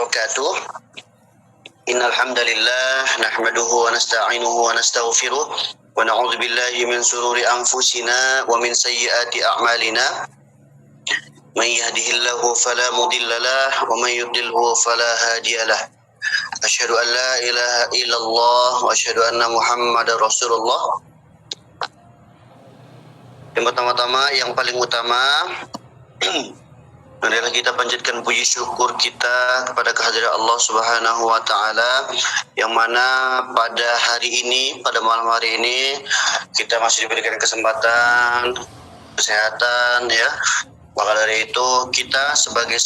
wabarakatuh. Innal hamdalillah nahmaduhu wa nasta'inuhu wa nastaghfiruh wa na'udzu billahi min shururi anfusina wa min sayyiati a'malina. May yahdihillahu fala mudilla lahu wa may yudlilhu fala hadiya lahu. Asyhadu an la ilaha illallah wa asyhadu anna Muhammadar Rasulullah. Yang pertama-tama, yang paling utama marilah kita panjatkan puji syukur kita kepada kehadirat Allah Subhanahu wa taala, yang mana pada hari ini, pada malam hari ini kita masih diberikan kesempatan, kesehatan ya. Maka dari itu kita sebagai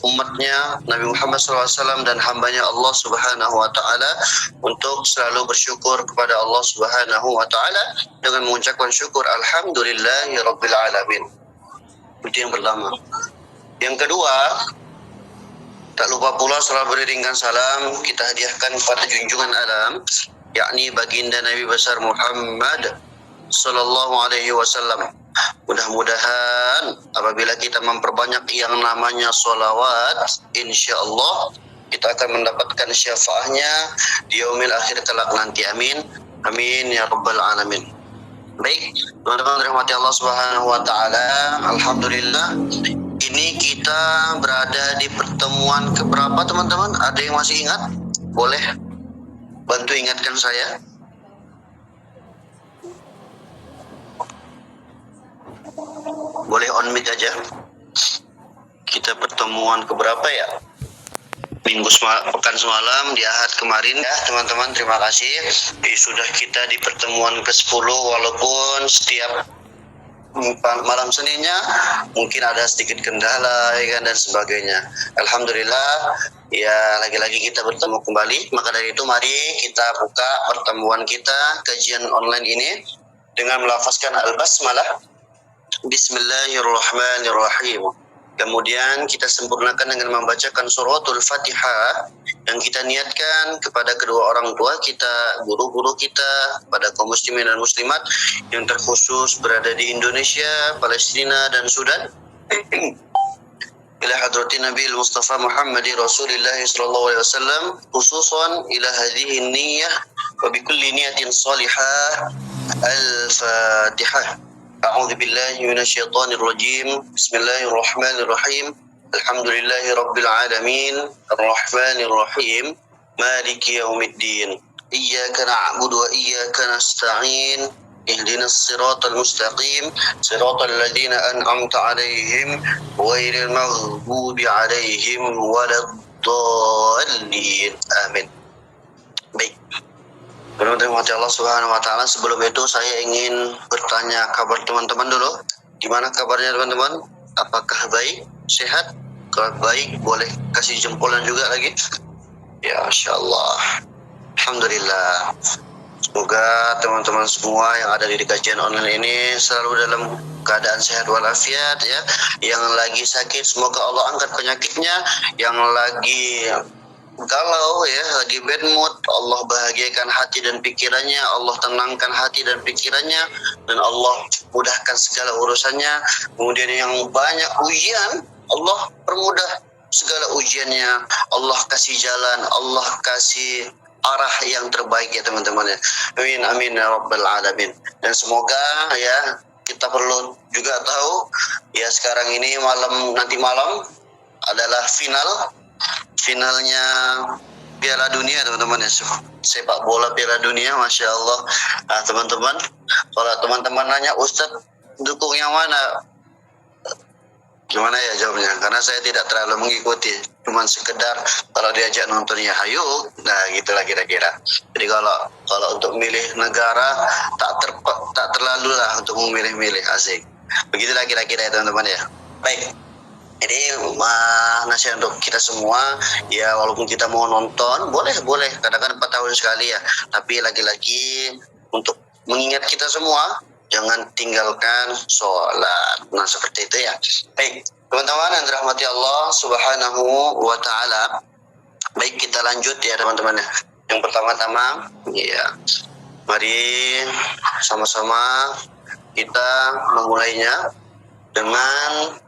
umatnya Nabi Muhammad SAW dan hambanya Allah Subhanahu wa taala untuk selalu bersyukur kepada Allah Subhanahu wa taala dengan mengucapkan syukur alhamdulillahirabbil alamin. Itu yang pertama. Yang kedua, tak lupa pula selalu beriringkan salam kita hadiahkan kepada junjungan alam, yakni baginda Nabi besar Muhammad sallallahu alaihi wasallam. Mudah-mudahan apabila kita memperbanyak yang namanya sholawat, insyaallah kita akan mendapatkan syafaatnya di yaumil akhir kelak nanti. Amin. Amin ya rabbal alamin. Baik, teman-teman rahmati Allah Subhanahu wa taala, alhamdulillah ini kita berada di pertemuan keberapa teman-teman? Ada yang masih ingat? Boleh bantu ingatkan saya? Boleh on mic aja. Kita pertemuan keberapa ya? Pekan semalam, di Ahad kemarin ya teman-teman, terima kasih. Sudah kita di pertemuan ke-10 walaupun setiap malam Seninnya mungkin ada sedikit kendala ya kan, dan sebagainya. Alhamdulillah ya, lagi-lagi kita bertemu kembali. Maka dari itu mari kita buka pertemuan kita, kajian online ini dengan melafazkan al-basmalah, bismillahirrahmanirrahim. Kemudian kita sempurnakan dengan membacakan suratul Fatihah yang kita niatkan kepada kedua orang tua kita, guru-guru kita, pada kaum muslimin dan muslimat yang terkhusus berada di Indonesia, Palestina dan Sudan. Ila hadrati Nabi Mustafa Muhammad Rasulullah sallallahu alaihi wasallam, khususan ila hadhihi niyyah wa bi kulli niyatin salihah. Al-Fatihah. A'udzu billahi minasyaitonir rajim. Bismillahirrahmanirrahim. Alhamdulillahirabbil alamin, arrahmanir rahim, maliki yaumiddin. Iyyaka na'budu wa iyyaka nasta'in. Ihdinas siratal mustaqim, siratal ladzina an'amta 'alaihim ghairil maghdubi 'alaihim waladdallin. Amin. Baik. Terima kasih Allah Subhanahu wa taala. Sebelum itu saya ingin bertanya kabar teman-teman dulu. Gimana kabarnya teman-teman? Apakah baik? Sehat? Kalau baik boleh kasih jempolan juga lagi. Ya insyaallah. Alhamdulillah. Semoga teman-teman semua yang ada di kajian online ini selalu dalam keadaan sehat walafiat ya. Yang lagi sakit semoga Allah angkat penyakitnya. Yang lagi galau ya, lagi bad mood, Allah bahagiakan hati dan pikirannya, Allah tenangkan hati dan pikirannya, dan Allah mudahkan segala urusannya. Kemudian yang banyak ujian, Allah permudah segala ujiannya, Allah kasih jalan, Allah kasih arah yang terbaik ya teman-teman ya. Amin amin ya rabbal alamin. Dan semoga ya, kita perlu juga tahu ya, sekarang ini nanti malam adalah finalnya Piala Dunia teman-teman ya, sepak bola Piala Dunia, Masya Allah. Nah teman-teman, kalau teman-teman nanya Ustadz dukung yang mana, gimana ya jawabnya, karena saya tidak terlalu mengikuti, cuman sekedar kalau diajak nontonnya hayu, nah gitulah kira-kira. Jadi kalau untuk milih negara tak terlalu lah untuk memilih-milih, asik. Begitulah kira-kira ya teman-teman ya. Baik. Jadi nasihat untuk kita semua ya, walaupun kita mau nonton boleh kadang-kadang 4 tahun sekali ya, tapi lagi-lagi untuk mengingat kita semua jangan tinggalkan sholat. Nah seperti itu ya. Baik teman-teman yang dirahmati Allah Subhanahu wa taala. Baik, kita lanjut ya teman-teman ya. Yang pertama-tama ya, mari sama-sama kita memulainya dengan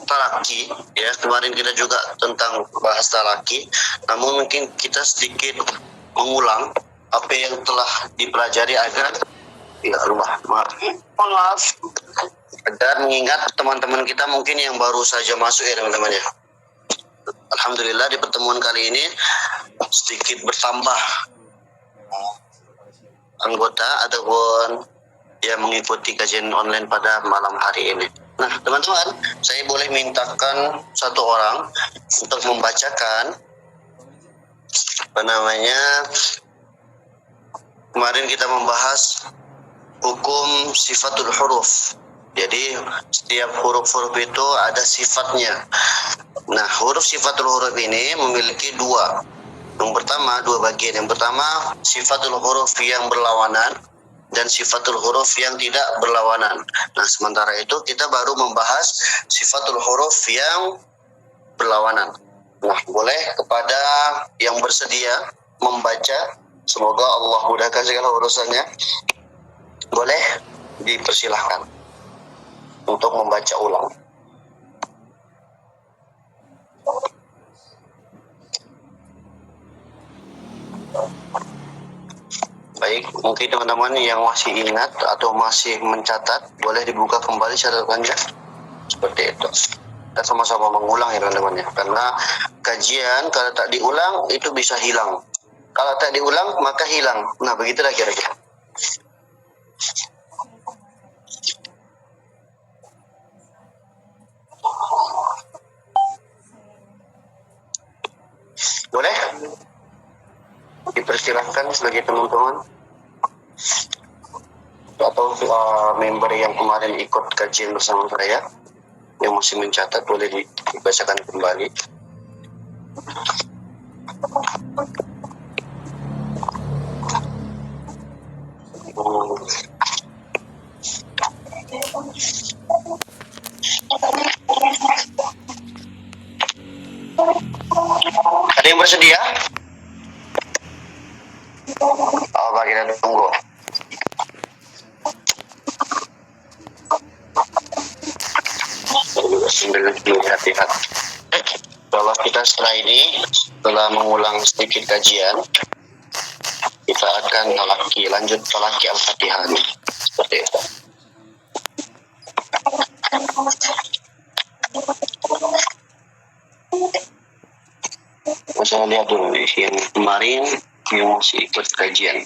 talaki, ya kemarin kita juga tentang bahas talaki, namun mungkin kita sedikit mengulang apa yang telah dipelajari agar tidak rumah. Maaf. Dan mengingat teman-teman kita mungkin yang baru saja masuk ya teman-teman ya. Alhamdulillah di pertemuan kali ini sedikit bertambah anggota ataupun yang mengikuti kajian online pada malam hari ini. Nah teman-teman, saya boleh mintakan satu orang untuk membacakan kemarin kita membahas hukum sifatul huruf. Jadi setiap huruf-huruf itu ada sifatnya. Nah, huruf sifatul huruf ini memiliki dua. Yang pertama, dua bagian. Yang pertama, sifatul huruf yang berlawanan dan sifatul huruf yang tidak berlawanan. Nah, sementara itu kita baru membahas sifatul huruf yang berlawanan. Nah, boleh kepada yang bersedia membaca, semoga Allah mudahkan segala urusannya. Boleh dipersilahkan untuk membaca ulang. Baik, mungkin teman-teman yang masih ingat atau masih mencatat, boleh dibuka kembali catatannya. Seperti itu. Kita sama-sama mengulang ya teman-teman ya. Karena kajian kalau tak diulang itu bisa hilang. Kalau tak diulang maka hilang. Nah, begitulah kira-kira. Boleh? Dipersilahkan sebagai teman-teman atau member yang kemarin ikut kajian bersama saya yang masih mencatat, boleh dibacakan kembali. Ada yang bersedia? Oh, kita tunggu. Sambil hati-hati. Kalau kita setelah ini, setelah mengulang sedikit kajian, kita akan lanjut talaki Al-Fatihah. Seperti itu. Saya lihat dulu nih, yang kemarin yang masih ikut kajian.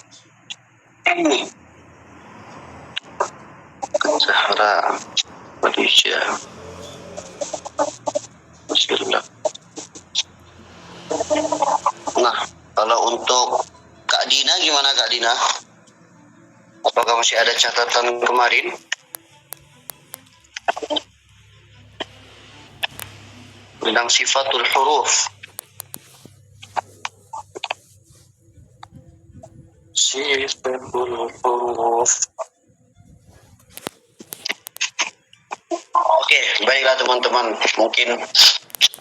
Zahra, Malaysia. Bismillah. Nah, kalau untuk Kak Dina, gimana Kak Dina? Apakah masih ada catatan kemarin? Tentang sifatul huruf. Sifatul huruf. Oke, baiklah teman-teman. Mungkin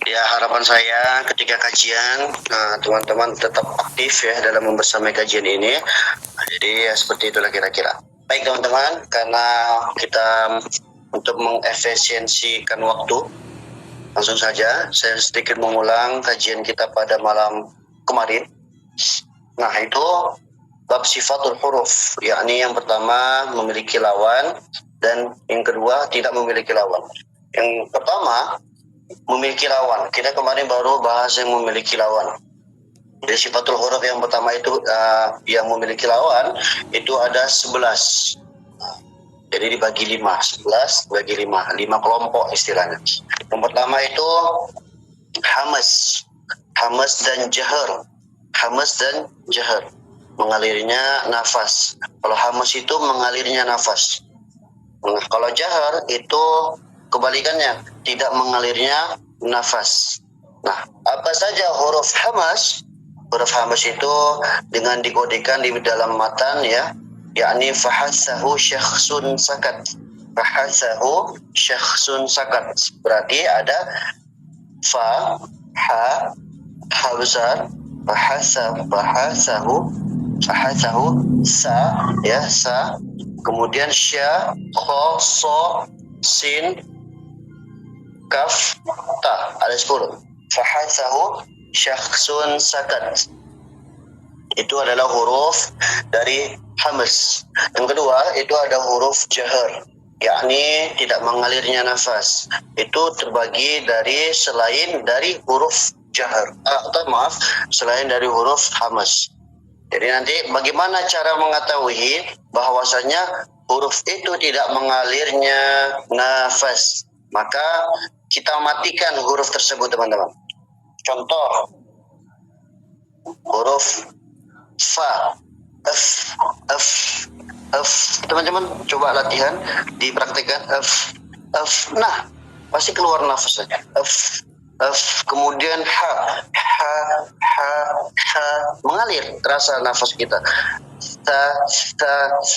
ya harapan saya ketika kajian, teman-teman tetap aktif ya dalam membersamai kajian ini. Jadi ya seperti itulah kira-kira. Baik teman-teman, karena kita untuk mengefisiensikan waktu, langsung saja saya sedikit mengulang kajian kita pada malam kemarin. Nah, itu bab sifatul huruf, yakni yang pertama memiliki lawan dan yang kedua tidak memiliki lawan. Yang pertama memiliki lawan. Kita kemarin baru bahas yang memiliki lawan. Jadi sifatul huruf yang pertama itu yang memiliki lawan itu ada 11. Jadi dibagi 5, 11 bagi 5, 5 kelompok istilahnya. Yang pertama itu hamas dan jahar. Hamas dan jahar, mengalirnya nafas. Kalau hamas itu mengalirnya nafas. Nah, kalau jahar itu kebalikannya, tidak mengalirnya nafas. Nah, apa saja huruf hamas? Huruf hamas itu dengan dikodekan di dalam matan ya, yakni fahasahu syakhsun sakat. Fahasahu syakhsun sakat. Berarti ada fa, ha besar, fahasahu, sa ya, sa, kemudian sya, kha, so, sin, kaf, ta. Ada 10. Fahathahu syakhsun sakat. Itu adalah huruf dari hamas. Yang kedua, itu ada huruf jahar, yakni tidak mengalirnya nafas. Itu terbagi dari selain dari huruf jahar, selain dari huruf hamas. Jadi nanti bagaimana cara mengetahui bahwasanya huruf itu tidak mengalirnya nafas? Maka kita matikan huruf tersebut, teman-teman. Contoh, huruf fa, f, f, f. Teman-teman coba latihan, dipraktikkan f, f. Nah, pasti keluar nafasnya. F, f. Kemudian ha, ha, ha, ha. Mengalir, terasa nafas kita. Ta, ta,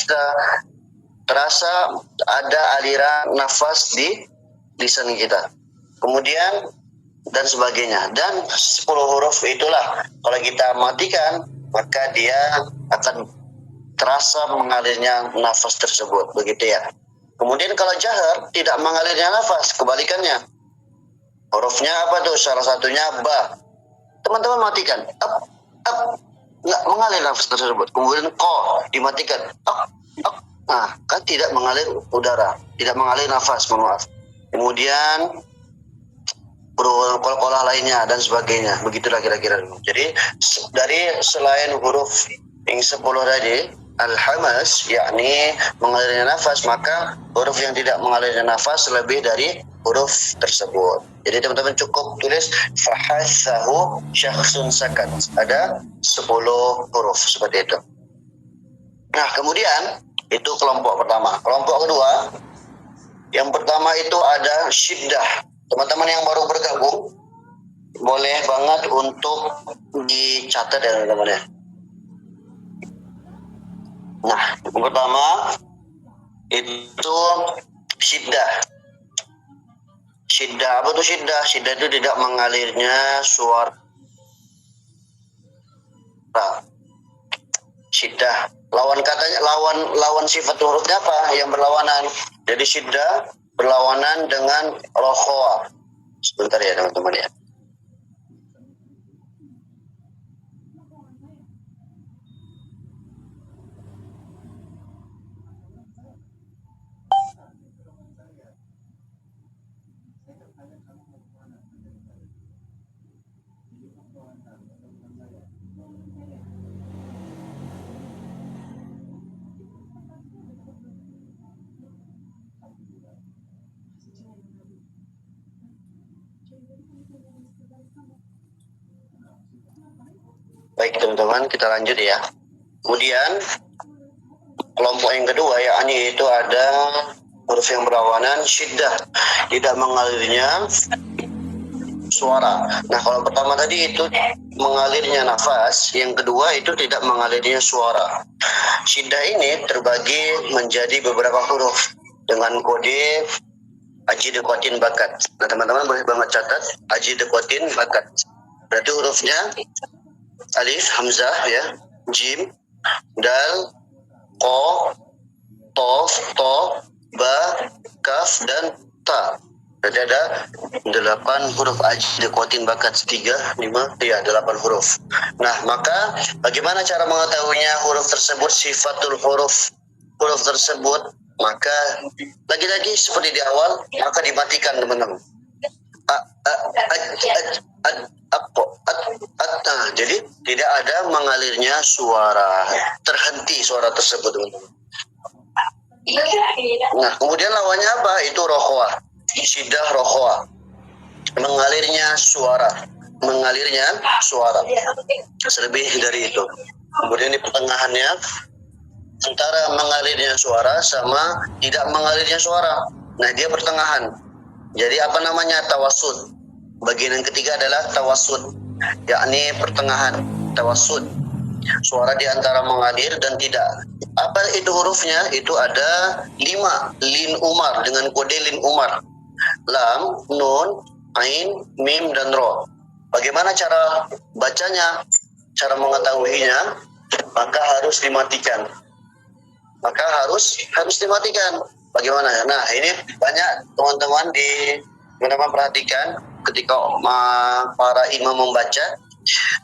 ta. Terasa ada aliran nafas di lisan kita. Kemudian dan sebagainya. Dan 10 huruf itulah kalau kita matikan, maka dia akan terasa mengalirnya nafas tersebut, begitu ya. Kemudian kalau jahar tidak mengalirnya nafas, kebalikannya. Hurufnya apa tuh? Salah satunya ba. Teman-teman matikan. Up, up. Nggak mengalir nafas tersebut. Kemudian ko dimatikan. Up, up. Nah, kan tidak mengalir udara, tidak mengalir nafas, mohon maaf. Kemudian kolah lainnya dan sebagainya, begitulah kira-kira. Jadi dari selain huruf yang 10 tadi al-hamas, yakni mengalirnya nafas, maka huruf yang tidak mengalirnya nafas lebih dari huruf tersebut. Jadi teman-teman cukup tulis fahathahu syakhsun sakat, ada 10 huruf seperti itu. Nah, kemudian itu kelompok pertama. Kelompok kedua, yang pertama itu ada syiddah. Teman-teman yang baru bergabung, boleh banget untuk dicatat ya teman-teman ya. Nah, yang pertama itu syiddah. Syiddah, apa tuh syiddah? Syiddah itu tidak mengalirnya suara. Syiddah. Lawan katanya, lawan sifat hurufnya apa? Yang berlawanan. Jadi syiddah berlawanan dengan rokhoa. Sebentar ya teman-teman ya. Baik teman-teman, kita lanjut ya. Kemudian kelompok yang kedua yakni itu ada huruf yang berlawanan syiddah, tidak mengalirnya suara. Nah, kalau pertama tadi itu mengalirnya nafas, yang kedua itu tidak mengalirnya suara. Syiddah ini terbagi menjadi beberapa huruf dengan kode ajid qatin bakat. Nah, teman-teman boleh banget catat ajid qatin bakat. Berarti hurufnya alif, hamzah ya, jim, dal, ko, tof, to, ba, kaf, dan ta. Berarti ada 8 huruf ajid qatin bakat. 8 huruf. Nah, maka bagaimana cara mengetahuinya huruf tersebut, sifatul huruf tersebut? Maka lagi-lagi seperti di awal, maka dimatikan teman-teman. Jadi tidak ada mengalirnya suara, terhenti suara tersebut teman-teman. Nah, kemudian lawannya apa? Itu rokhoa. Syiddah rokhoa, mengalirnya suara, selebih dari itu. Kemudian di pertengahannya antara mengalirnya suara sama tidak mengalirnya suara. Nah, dia pertengahan. Jadi apa namanya? Tawassut. Bagian yang ketiga adalah tawassut, yakni pertengahan, tawassut. Suara di antara mengalir dan tidak. Apa itu hurufnya? Itu ada 5 lin umar dengan kode lin umar. Lam, nun, ain, mim, dan ro. Bagaimana cara bacanya? Cara mengetahuinya? Maka harus dimatikan. Bagaimana? Nah, ini banyak teman-teman di Teman-teman perhatikan ketika para imam membaca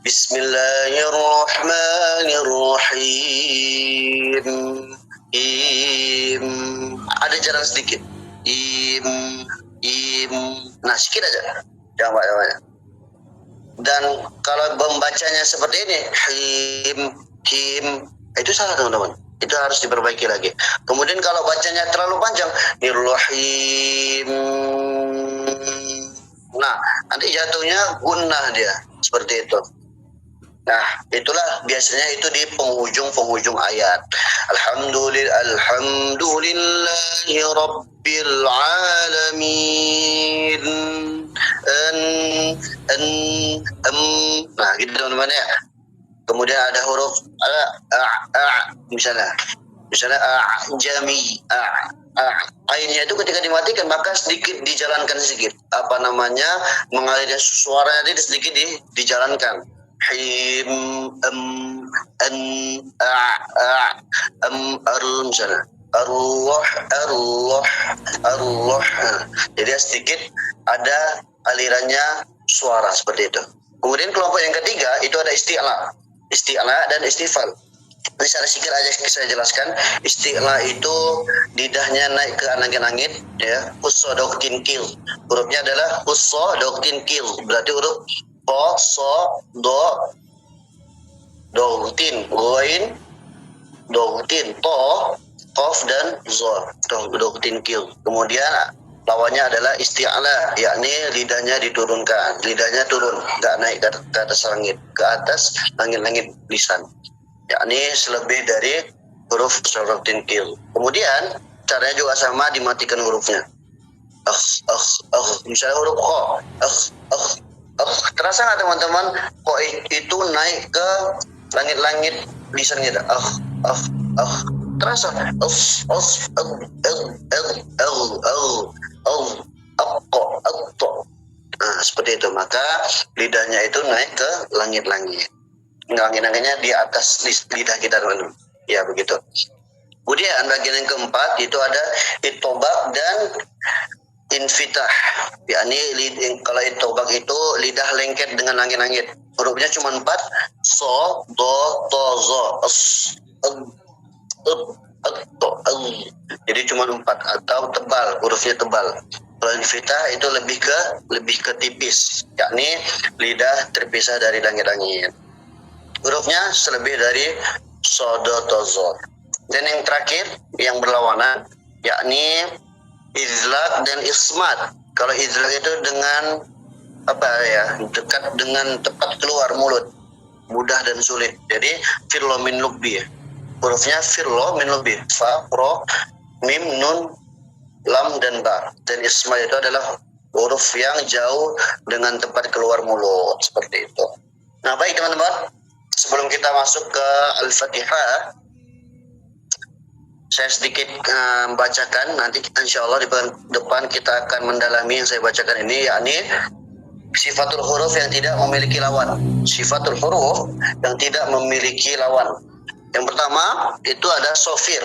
Bismillahirrahmanirrahim. Im, ada jalan sedikit. Im. Nah, sedikit aja. Jangan banyak. Dan kalau membacanya seperti ini, him, itu salah teman-teman. Itu harus diperbaiki lagi. Kemudian kalau bacanya terlalu panjang, nirrahim. Nah, nanti jatuhnya gunnah dia, seperti itu. Nah, itulah biasanya itu di penghujung ayat. Alhamdulillahi rabbil alamin. Nah, gitu teman-teman ya. Kemudian ada huruf misalnya jami ainnya itu ketika dimatikan maka sedikit dijalankan sedikit mengalirnya suaranya itu sedikit dijalankan. Him misalnya Allah. Jadi sedikit ada alirannya suara seperti itu. Kemudian kelompok yang ketiga itu ada isti'la dan istifal. Ini secara singkat aja saya jelaskan. Isti'la itu lidahnya naik ke langit-langit, ya. Usodoktin kil. Hurufnya adalah usodoktin kil. Berarti huruf po, so, do, doktin, goin, doktin, to, kof dan zo. Doktin kil. Kemudian lawannya adalah isti'la, yakni lidahnya diturunkan, lidahnya turun, nggak naik ke atas langit, ke atas langit-langit lisan, yakni selebih dari huruf sorotin kil. Kemudian caranya juga sama, dimatikan hurufnya. Misalnya huruf ko, terasa nggak teman-teman? Ko itu naik ke langit-langit lisan kita. Terasa. Nah, seperti itu. Maka lidahnya itu naik ke langit-langit. Langit-langitnya di atas lidah kita, teman-teman. Ya, begitu. Kemudian bagian yang keempat itu ada itobak dan infitah. Yakni kalau itobak itu lidah lengket dengan langit-langit. Hurufnya cuma 4. So, do, to, zo. Jadi cuma 4 atau tebal, hurufnya tebal. Kalau infitah itu lebih ke tipis, yakni lidah terpisah dari langit-langit. Hurufnya selebih dari sodotozo. Dan yang terakhir yang berlawanan, yakni izlak dan ismat. Kalau izlak itu dengan dekat dengan tepat keluar mulut, mudah dan sulit. Jadi firlo min lubbi. Hurufnya firlo min lubbi, fa, ro, mim, nun, lam dan ba. Dan isma itu adalah huruf yang jauh dengan tempat keluar mulut, seperti itu. Nah, baik teman-teman, sebelum kita masuk ke Al-Fatihah, saya sedikit bacakan. Nanti insya Allah di depan kita akan mendalami yang saya bacakan ini, yakni sifatul huruf yang tidak memiliki lawan. Sifatul huruf yang tidak memiliki lawan. Yang pertama itu ada sofir.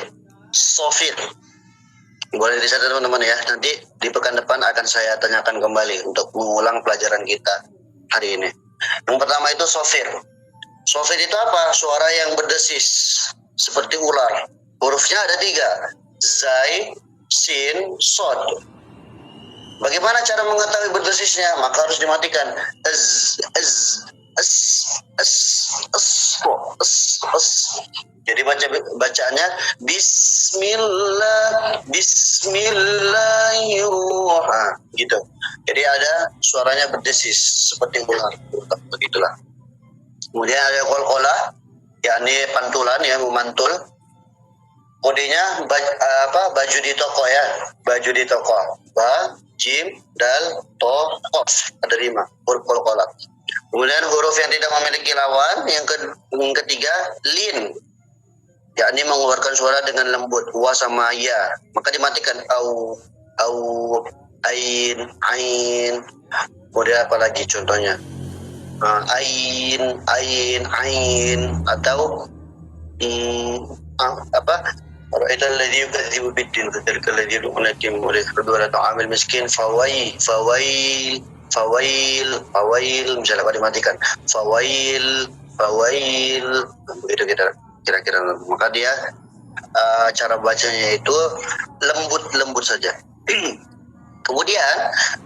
Boleh dicatat teman-teman ya. Nanti di pekan depan akan saya tanyakan kembali untuk mengulang pelajaran kita hari ini. Yang pertama itu sofir. Sofir itu apa? Suara yang berdesis seperti ular. Hurufnya ada 3. Zai, sin, sod. Bagaimana cara mengetahui berdesisnya? Maka harus dimatikan. Jadi bacaannya Bismillahirrahmanirrahim, gitu. Jadi ada suaranya berdesis seperti ular, begitulah. Kemudian ada qalqalah, yakni pantulan, ya, memantul. Kodenya baju di toko, ya, baju di toko. Ba, jim, dal, to, qaf, ada 5 huruf qalqalah. Kemudian huruf yang tidak memiliki lawan, yang ketiga lin, yakni mengeluarkan suara dengan lembut, wa sama ya, maka dimatikan. Au, ain. Kemudian apa lagi contohnya? Ain, atau Ra'aita alladhi yukadzibu bid-din fadzalika alladhi yad'u al-yatim wa la yahuddu 'ala ta'amil miskin fawail misalnya kalau dimatikan fawail begitu kira-kira maka dia cara bacanya itu lembut saja. Kemudian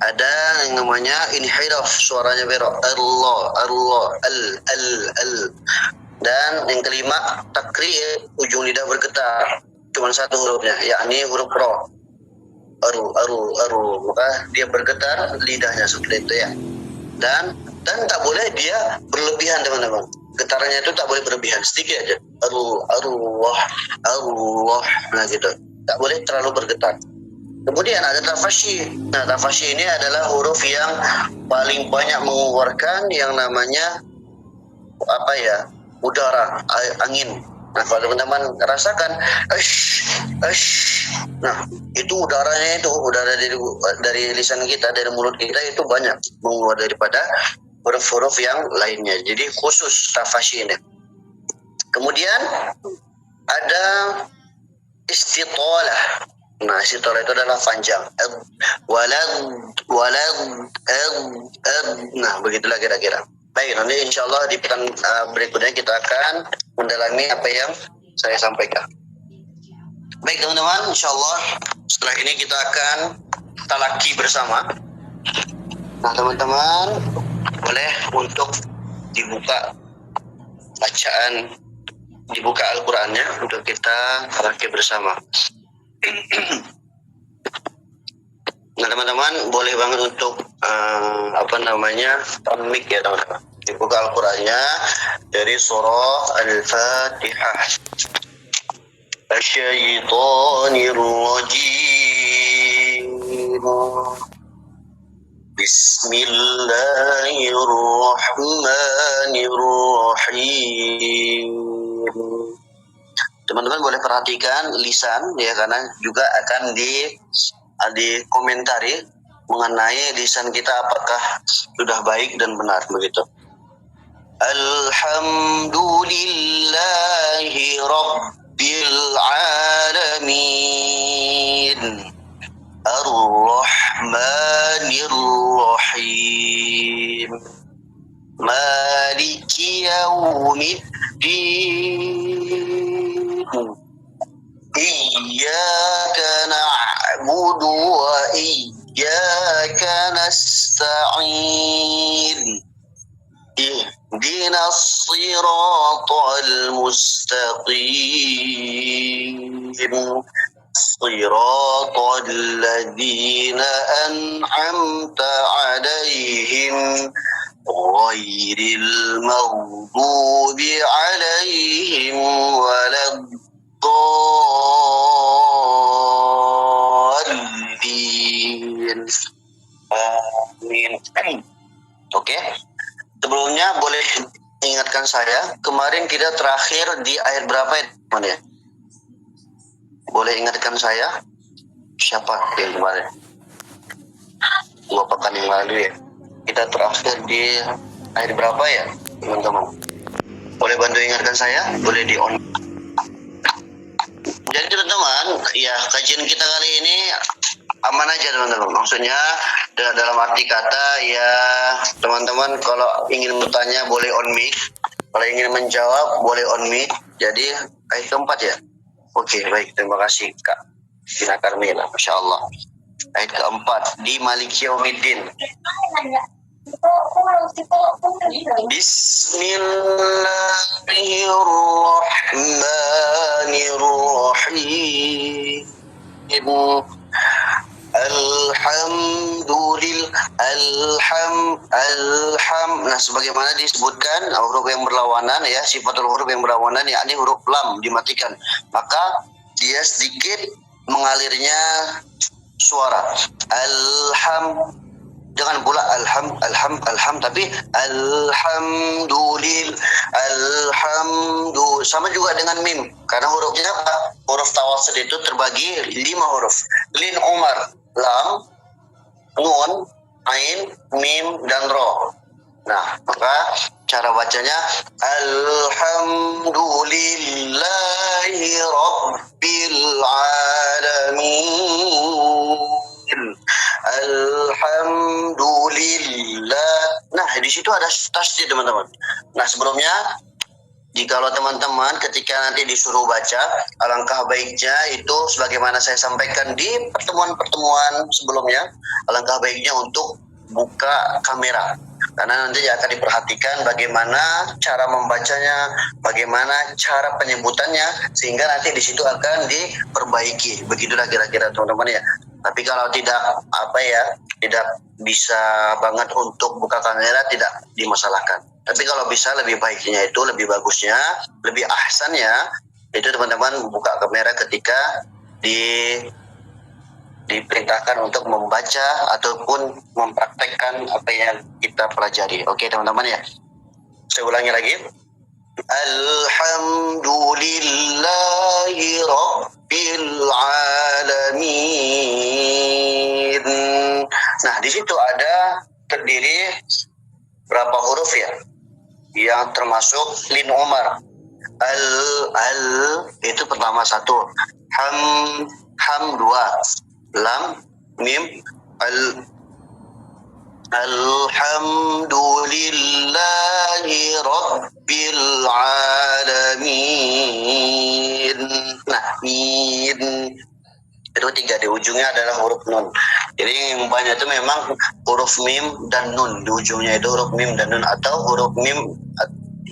ada yang namanya inhiraf, suaranya belok, al. Dan yang kelima takrir, ujung lidah bergetar, cuma satu hurufnya, yakni huruf ro. Aru, maka dia bergetar lidahnya seperti itu ya. Dan tak boleh dia berlebihan teman-teman. Getarannya itu tak boleh berlebihan, sedikit aja. Allah, nah gitu. Tak boleh terlalu bergetar. Kemudian ada tafashi. Nah, tafashi ini adalah huruf yang paling banyak mengeluarkan yang namanya udara, angin. Nah, kalau teman-teman rasakan, nah itu udaranya itu udara dari lisan kita, dari mulut kita itu banyak mengeluar daripada huruf-huruf yang lainnya. Jadi khusus tafashi ini. Kemudian ada istitalah. Nah, istitalah itu adalah panjang. Nah, begitulah kira-kira. Baik, nanti insya Allah di pekan berikutnya kita akan mendalami apa yang saya sampaikan. Baik teman-teman, insya Allah setelah ini kita akan talaki bersama. Nah teman-teman, boleh untuk dibuka bacaan, dibuka Al-Qurannya untuk kita talaki bersama. Nah teman-teman, boleh banget untuk on mic ya teman-teman. Dibuka Al-Qurannya dari surah Al-Fatihah. Asyaitonir rajim. Bismillahirrahmanirrahim. Teman-teman boleh perhatikan lisan ya, karena juga akan dikomentari mengenai lisan kita apakah sudah baik dan benar begitu. Alhamdulillahi Rabbil Alamin Ar-Rahmanir Rahim Maliki Yawmiddin Iyyaka na'budu wa iyyaka nasta'in Ihdinas siratal mustaqim Siratal ladzina an'amta 'alaihim ghairil maghdubi 'alaihim waladdallin. Amin. Oke. Sebelumnya boleh ingatkan saya, kemarin kita terakhir di ayat berapa ya teman ya? Boleh ingatkan saya? Siapa yang kemarin? 2 pekan yang lalu ya. Kita terakhir di ayat berapa ya teman-teman? Boleh bantu ingatkan saya? Boleh di on. Jadi teman-teman, ya kajian kita kali ini aman aja teman-teman. Maksudnya dalam arti kata ya teman-teman kalau ingin bertanya boleh on mic, kalau ingin menjawab boleh on mic. Jadi ayat keempat ya. Oke, baik, terima kasih Kak Dina Karmila, Masya Allah. Ayat keempat di Maliki Yaumiddin. Bismillahirrahmanirrahim. Nah sebagaimana disebutkan huruf yang berlawanan ya, sifatul huruf yang berlawanan yakni huruf lam dimatikan, maka dia sedikit mengalirnya suara. Jangan pula alham tapi sama juga dengan mim, karena hurufnya apa? Huruf tawassul itu terbagi 5 huruf. Lin Umar, lam, nun, ain, mim, dan ro. Nah, maka cara bacanya Alhamdulillahi Rabbil Alamin. Alhamdulillah. Nah, di situ ada tasydid, teman-teman. Nah, sebelumnya jikalau teman-teman ketika nanti disuruh baca, alangkah baiknya itu sebagaimana saya sampaikan di pertemuan-pertemuan sebelumnya, alangkah baiknya untuk buka kamera. Karena nanti akan diperhatikan bagaimana cara membacanya, bagaimana cara penyebutannya, sehingga nanti di situ akan diperbaiki. Begitulah kira-kira teman-teman ya. Tapi kalau tidak tidak bisa banget untuk buka kamera, tidak dimasalahkan. Tapi kalau bisa lebih baiknya itu, lebih bagusnya, lebih ahsannya itu teman-teman buka kamera ketika diperintahkan untuk membaca ataupun mempraktekkan apa yang kita pelajari. Oke teman-teman ya. Saya ulangi lagi. Alhamdulillahi Rabbil Alamin. Nah, di situ ada terdiri berapa huruf ya? Yang termasuk lin Umar. Al itu pertama satu. Ham dua. Lam, mim, Alhamdulillahi Rabbil Alamin. Nah, min itu tiga, di ujungnya adalah huruf nun. Jadi yang banyak itu memang huruf mim dan nun, di ujungnya itu huruf mim dan nun, atau huruf mim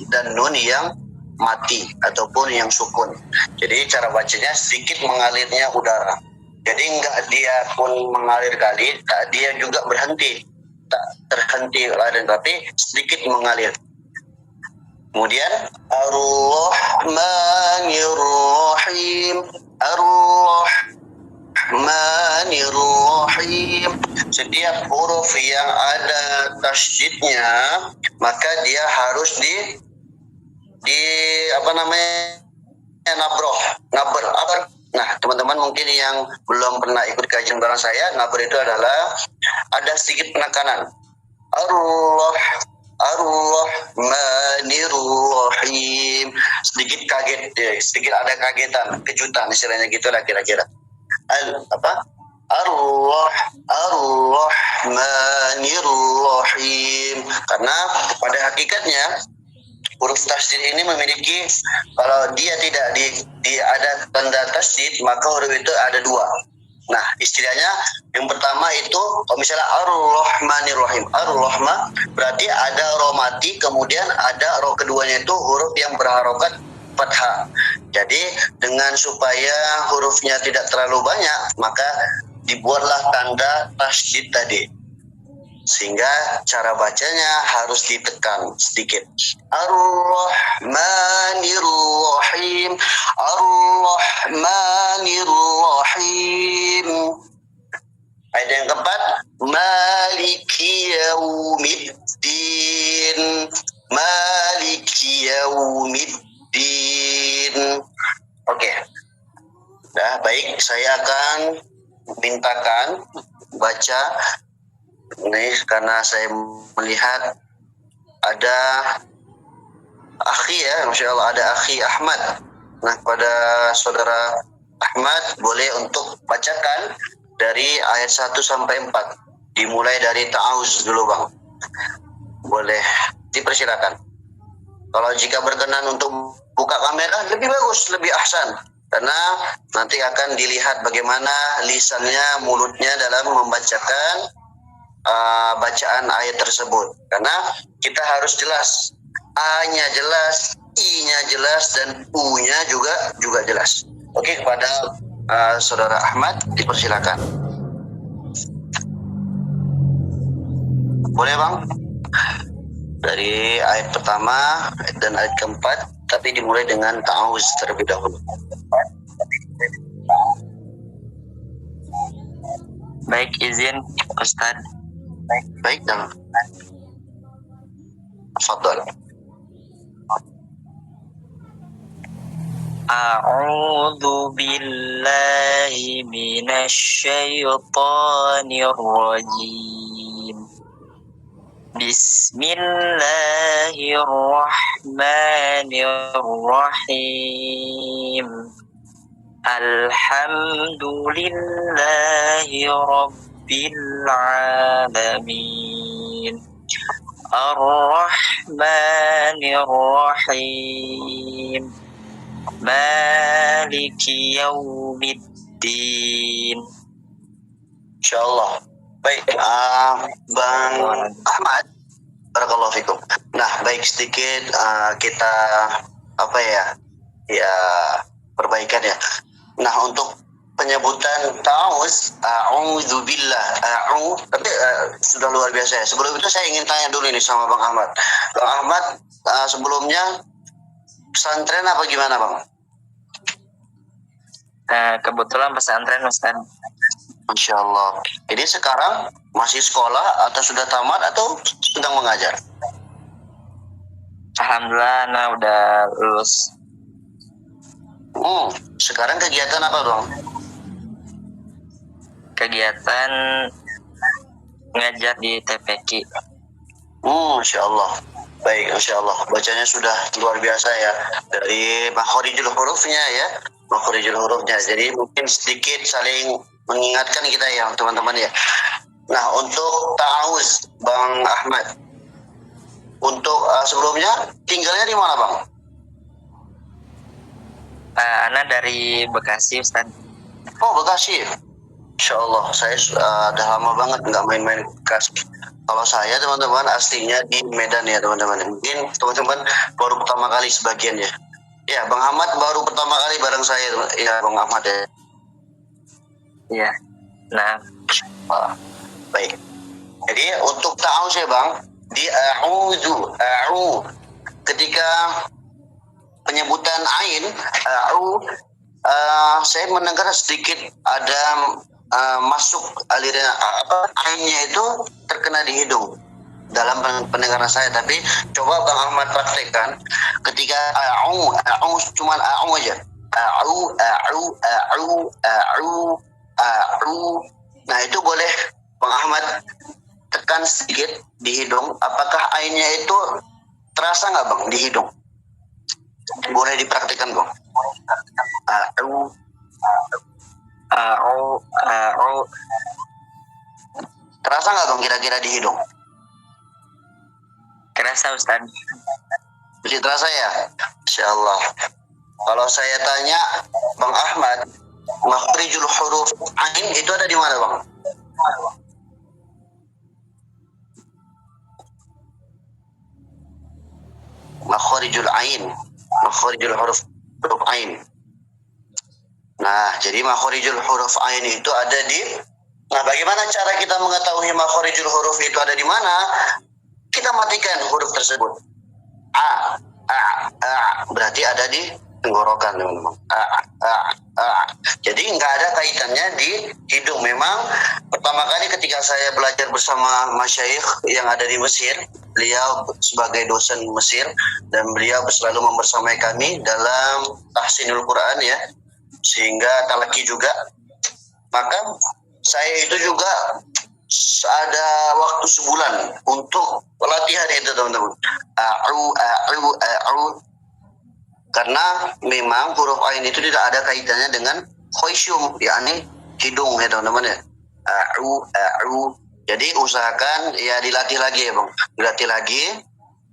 dan nun yang mati ataupun yang sukun. Jadi cara bacanya sedikit mengalirnya udara. Jadi enggak dia pun mengalir kali, tak dia juga berhenti, tak terhenti lain, tapi sedikit mengalir. Kemudian Ar-Rahmanir-Rahim, Ar-Rahmanir-Rahim. Setiap huruf yang ada tasydidnya maka dia harus di nabr. Nah, teman-teman mungkin yang belum pernah ikut kajian bareng saya, nabr itu adalah ada sedikit penekanan. Ar-Rahmanir-Rahim. Sedikit kaget, sedikit ada kagetan, kejutan istilahnya gitulah kira-kira. Ar-Rahmanir-Rahim. Karena pada hakikatnya huruf tasydid ini memiliki, kalau dia tidak ada tanda tasydid maka huruf itu ada dua. Nah, istilahnya yang pertama itu kalau misalnya Ar-Rahmanir-Rahim, Ar-Rahman berarti ada ro mati, kemudian ada ro keduanya itu huruf yang berharokat fathah. Jadi dengan supaya hurufnya tidak terlalu banyak maka dibuatlah tanda tasydid tadi, sehingga cara bacanya harus ditekan sedikit. Ar-Rahmanir-Rahim, Ar-Rahmanir-Rahim. Ayat yang keempat, Maliki Yaumiddin, Maliki Yaumiddin. Oke. Nah, baik, saya akan mintakan baca ini karena saya melihat ada akhi ya, Masya Allah, ada akhi Ahmad. Nah, pada saudara Ahmad boleh untuk bacakan dari ayat 1 sampai 4. Dimulai dari ta'awuz dulu Bang. Boleh dipersilakan. Kalau jika berkenan untuk buka kamera lebih bagus, lebih ahsan. Karena nanti akan dilihat bagaimana lisannya, mulutnya dalam membacakan bacaan ayat tersebut. Karena kita harus jelas, A-nya jelas, I-nya jelas, dan U-nya juga jelas. Oke, kepada saudara Ahmad dipersilakan. Boleh Bang? Dari ayat pertama dan ayat keempat, tapi dimulai dengan ta'awuz terlebih dahulu. Baik, izin Ustaz. Baik, dan tafadhol. A'udzu billahi minasy syaithanir rajim. Bismillahirrahmanirrahim. Alhamdulillahi Rabbil Alamin. Ar-Rahmanir-Rahim. Maliki Yaumiddin. Insyaallah. Baik, Bang Ahmad, barakallahu fikum. Nah, baik, sedikit kita apa ya perbaikan ya. Nah, untuk penyebutan ta'awuz, a'udzubillah, tapi sudah luar biasa ya. Sebelum itu saya ingin tanya dulu ini sama Bang Ahmad. Bang Ahmad, sebelumnya pesantren apa gimana, Bang? Kebetulan pesantren, Ustaz. Masya Allah. Ini sekarang masih sekolah atau sudah tamat atau sedang mengajar? Alhamdulillah, nah udah lulus. Sekarang kegiatan apa, Bang? Kegiatan ngajar di TPQ. Masya Allah. Baik, Masya Allah. Bacanya sudah luar biasa ya. Dari makhorijul hurufnya ya. Makhorijul hurufnya. Jadi mungkin sedikit saling mengingatkan kita ya, teman-teman ya. Nah, untuk ta'awuz, Bang Ahmad. Untuk sebelumnya, tinggalnya di mana, Bang? Ana dari Bekasi, Ustaz. Oh, Bekasi. Insya Allah, saya udah lama banget nggak main-main Bekasi. Kalau saya, teman-teman, aslinya di Medan ya, teman-teman. Mungkin teman-teman baru pertama kali sebagian ya. Ya, Bang Ahmad baru pertama kali bareng saya, ya, Bang Ahmad ya. Iya. Nah, baik. Jadi untuk ta'awuz ya, Bang, di ketika penyebutan ain, saya mendengar sedikit ada masuk aliran ainnya itu terkena di hidung dalam pendengaran saya. Tapi coba Bang Ahmad praktekkan ketika cuman aja. Nah, itu boleh Bang Ahmad tekan sedikit di hidung. Apakah ainnya itu terasa nggak, Bang, di hidung? Boleh dipraktikkan, Bang. Terasa nggak, Bang, kira-kira di hidung? kerasa, Ustaz. Masih terasa ya? Insya Allah. Kalau saya tanya Bang Ahmad, makhrijul huruf ain itu ada di mana, Bang? Makhrijul ain, makhrijul huruf ain. Nah, jadi makhrijul huruf ain itu ada di. Nah, bagaimana cara kita mengetahui makhrijul huruf itu ada di mana? Kita matikan huruf tersebut. Berarti ada di tenggorokan, teman-teman. Jadi nggak ada kaitannya di hidung. Memang pertama kali ketika saya belajar bersama masyayikh yang ada di Mesir, beliau sebagai dosen Mesir dan beliau selalu membersamai kami dalam tahsinul Quran ya, sehingga talaki juga. Maka saya itu juga ada waktu sebulan untuk pelatihan itu, teman-teman. Karena memang huruf ain itu tidak ada kaitannya dengan khoisyum, yakni hidung ya, teman-teman ya. Jadi usahakan ya dilatih lagi ya, Bang. Dilatih lagi.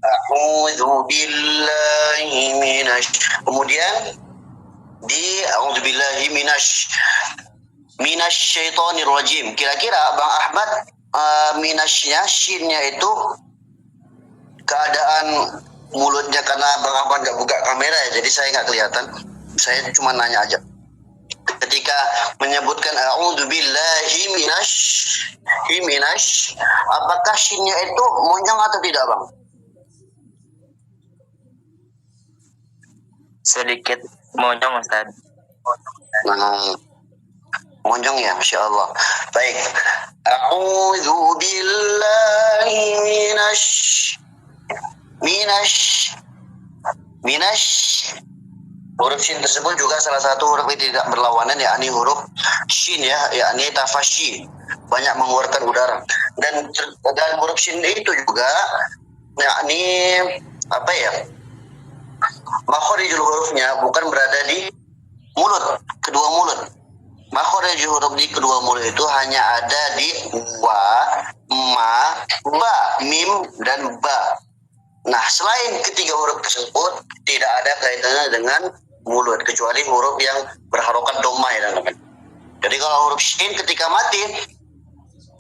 A'udzubillahi minasy. Kemudian di a'udzubillahi minasyaitonir rajim. Kira-kira Bang Ahmad minasnya, shinnya itu keadaan mulutnya, karena Bang Ahmad nggak buka kamera ya, jadi saya nggak kelihatan. Saya cuma nanya aja. Ketika menyebutkan a'udzubillahi minasy, apakah shinnya itu monyong atau tidak, Bang? Sedikit monyong, Ustaz. Nah, monyong ya, Masya Allah. Baik. A'udzubillahi minasy. Huruf shin tersebut juga salah satu huruf yang tidak berlawanan, yakni huruf shin ya, yakni tafashi, banyak mengeluarkan udara. Dan huruf shin itu juga yakni apa ya? Makhorijul hurufnya bukan berada di mulut, kedua mulut. Makhorijul huruf di kedua mulut itu hanya ada di wa, ma, ba, mim dan ba. Nah, selain ketiga huruf tersebut tidak ada kaitannya dengan mulut kecuali huruf yang berharokat dhamma ya teman-teman. Jadi kalau huruf shin ketika mati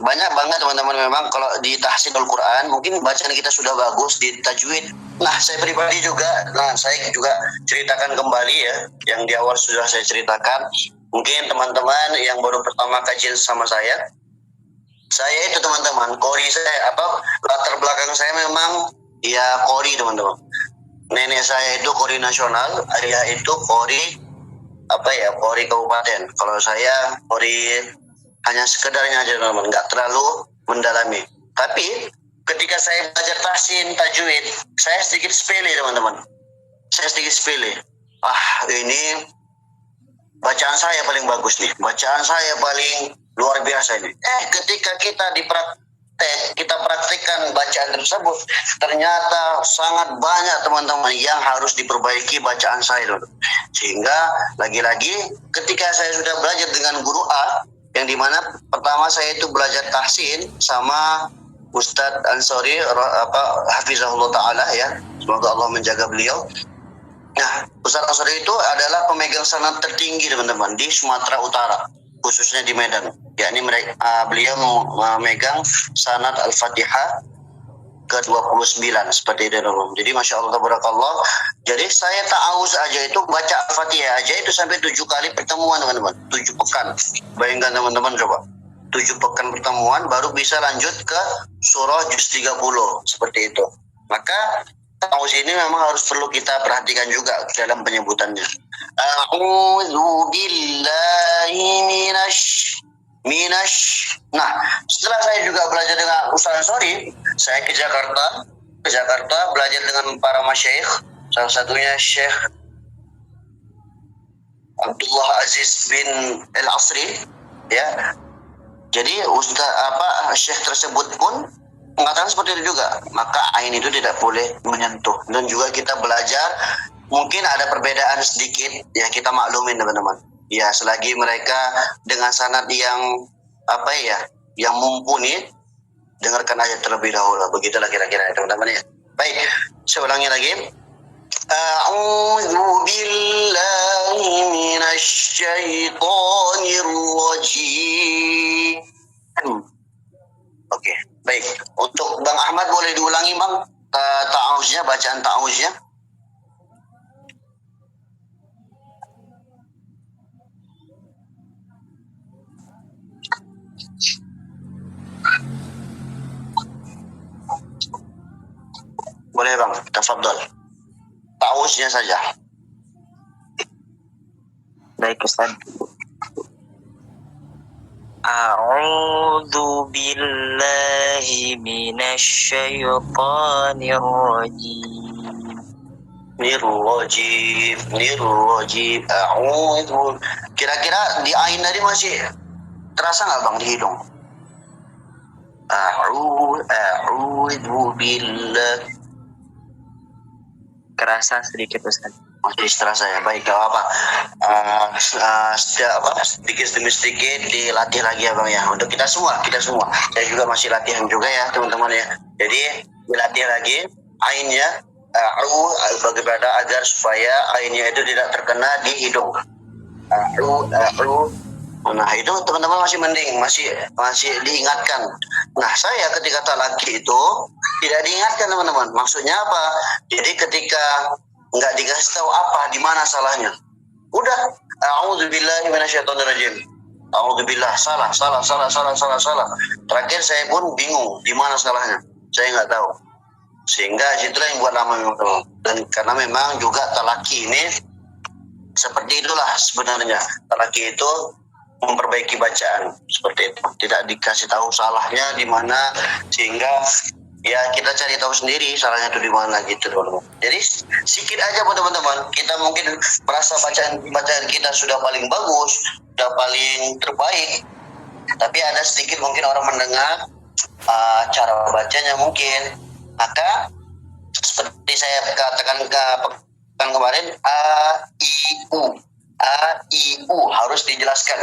banyak banget teman-teman, memang kalau di tahsinul Quran mungkin bacaan kita sudah bagus di tajwid. Nah, saya pribadi juga, saya juga ceritakan kembali ya yang di awal sudah saya ceritakan. Mungkin teman-teman yang baru pertama kajian sama saya itu teman-teman, kori saya latar belakang saya memang ya kori teman-teman. Nenek saya itu kori nasional, ayah itu kori kori kabupaten. Kalau saya kori hanya sekedarnya aja teman-teman, nggak terlalu mendalami. Tapi ketika saya belajar tahsin tajwid, saya sedikit sepele teman-teman. Ini bacaan saya paling bagus nih, bacaan saya paling luar biasa ini. Ketika kita kita praktekkan bacaan tersebut, ternyata sangat banyak teman-teman yang harus diperbaiki bacaan saya dulu. Sehingga lagi-lagi ketika saya sudah belajar dengan guru A, yang dimana pertama saya itu belajar tahsin sama Ustadz Ansori hafizahullah ta'ala ya, semoga Allah menjaga beliau. Nah, Ustadz Ansori itu adalah pemegang sanad tertinggi teman-teman di Sumatera Utara, khususnya di Medan, yakni beliau memegang sanad Al-Fatihah ke-29 seperti itu teman-teman. Jadi Masya Allah tabarakallah. Jadi saya ta'awuz aja itu, baca Al-Fatihah aja itu sampai 7 kali pertemuan teman-teman, 7 pekan. Bayangkan teman-teman, coba 7 pekan pertemuan baru bisa lanjut ke surah juz 30 seperti itu. Maka ta'awuz ini memang harus perlu kita perhatikan juga dalam penyebutannya. A'udzu billahi Nah, setelah saya juga belajar dengan Ustaz Ansori, saya ke Jakarta belajar dengan para masyayikh, salah satunya Syekh Abdullah Aziz bin Al-Asri ya. Jadi Syekh tersebut pun mengatakan seperti itu juga, maka ain itu tidak boleh menyentuh. Dan juga kita belajar, mungkin ada perbedaan sedikit ya, kita maklumin teman-teman ya, selagi mereka dengan sanad yang yang mumpuni, dengarkan aja terlebih dahulu. Begitulah kira-kira teman-teman ya. Baik, saya ulangi lagi. A'udzu billahi minasy syaithanir rajim. Oke, baik. Untuk Bang Ahmad boleh diulangi Bang ta'awuznya, bacaan ta'awuznya. Boleh Bang, tafadhol. Ta'awuznya saja. Baik Ustaz. A'udzu billahi minasy syaithanir rajim. Nirrojim. A'udzu. Kira-kira di ain tadi masih terasa nggak Bang di hidung? A'udzu billahi. Kerasa sedikit Ustaz. Masih terasa ya, baik, gak apa. Sedikit demi sedikit dilatih lagi ya Bang ya, untuk kita semua. Saya juga masih latihan juga ya teman-teman ya. Jadi dilatih lagi ainnya, bagaimana agar supaya ainnya itu tidak terkena di hidung. Nah itu teman-teman masih mending, masih diingatkan. Nah saya ketika talaki itu tidak diingatkan teman-teman. Maksudnya apa? Jadi ketika nggak dikasih tahu di mana salahnya, udah a'udzubillahi minasyaitonirrajim. A'udzubillah, salah. Terakhir saya pun bingung di mana salahnya, saya nggak tahu. Sehingga situlah yang buat lama memang. Dan karena memang juga talaki ini seperti itulah sebenarnya. Talaki itu memperbaiki bacaan seperti itu, tidak dikasih tahu salahnya di mana, sehingga ya kita cari tahu sendiri salahnya itu di mana gitu loh. Jadi sedikit aja buat teman-teman. Kita mungkin merasa bacaan kita sudah paling bagus, sudah paling terbaik, tapi ada sedikit mungkin orang mendengar cara bacanya mungkin. Maka seperti saya katakan pekan kemarin, a i u harus dijelaskan.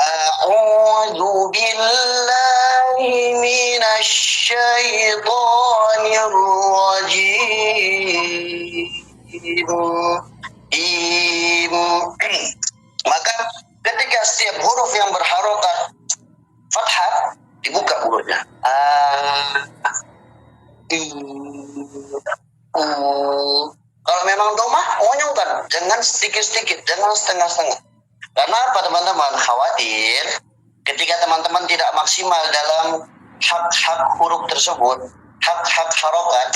A'udzu billahi minasy syaithanir rajim. Im. Maka ketika setiap huruf yang berharokat fathah dibuka mulutnya. Kalau memang domah, monyongkan, jangan sedikit-sedikit, jangan setengah-setengah. Karena apa teman-teman? Khawatir ketika teman-teman tidak maksimal dalam hak-hak huruf tersebut, hak-hak harokat,